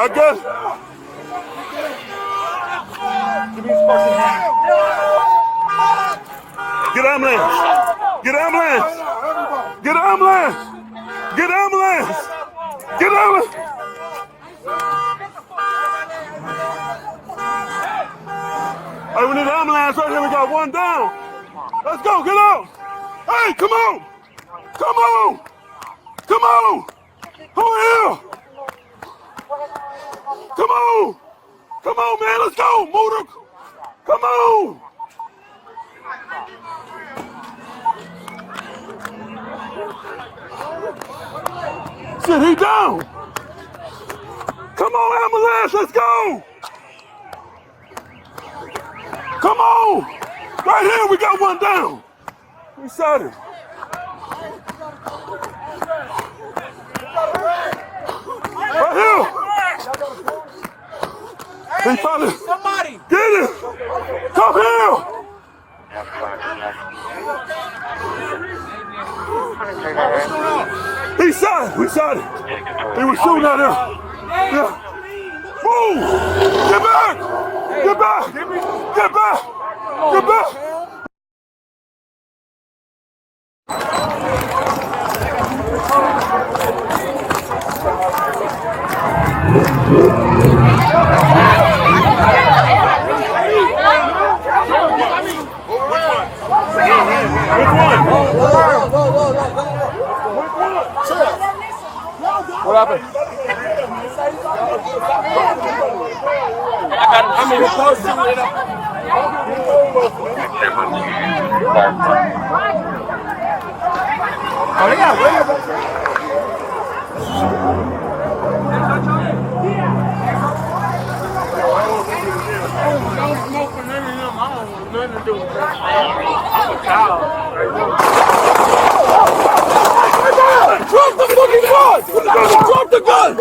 I guess. Give me his fucking hand. Get ambulance. Get ambulance. Get ambulance. Get ambulance. Get ambulance. Hey, we need an ambulance right here. We got one down. Let's go. Get out. Hey, come on. Come on. Come on. Who here? Come on. Come on, man. Let's go. Move them. Come on. Shit, he down. Come on, ambulance. Let's go. Come on. Right here, we got one down. We shot him. Right here. He probably. Somebody. Get him. Come here. He shot it. We shot it. He was shooting out there. Yeah. Move. Get back. Get back. Get back. Get back. What happened? I'm in the post. Oh, they got way. Drop the fucking gun! Drop the gun!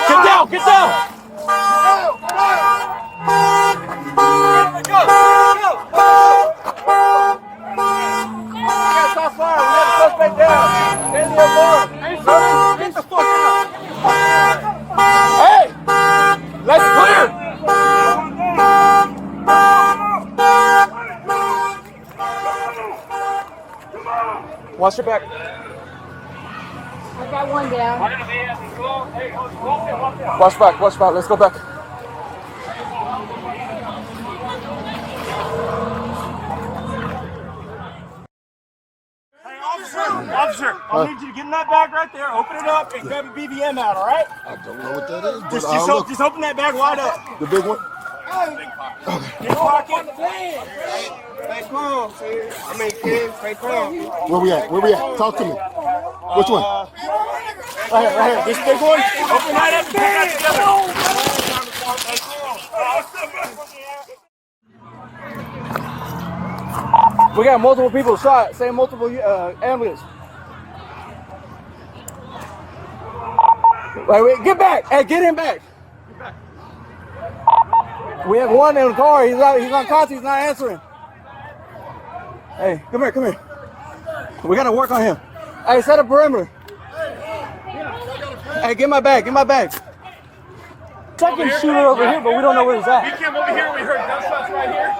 Get down! Get down! Hey! Let's clear! Watch your back. I got one down. Watch back, watch back. Let's go back. Officer, I need you to get in that bag right there, open it up, and grab a BBM out, all right? I don't know what that is, but Just open that bag wide up. the big one. Get your pocket. Stay calm, sir. I mean, kids, stay calm. Where we at? Where we at? Talk to me. Which one? Right here. This big one. Open that up and put that together. We got multiple people shot, same multiple ambulance. Wait, get back! Hey, get him back! We have one in the car. He's unconscious. He's not answering. Hey, come here. We gotta work on him. Hey, set a perimeter. Hey, get my bag. Second shooter over here, but we don't know where he's at. We came over here. We heard gunshots right here.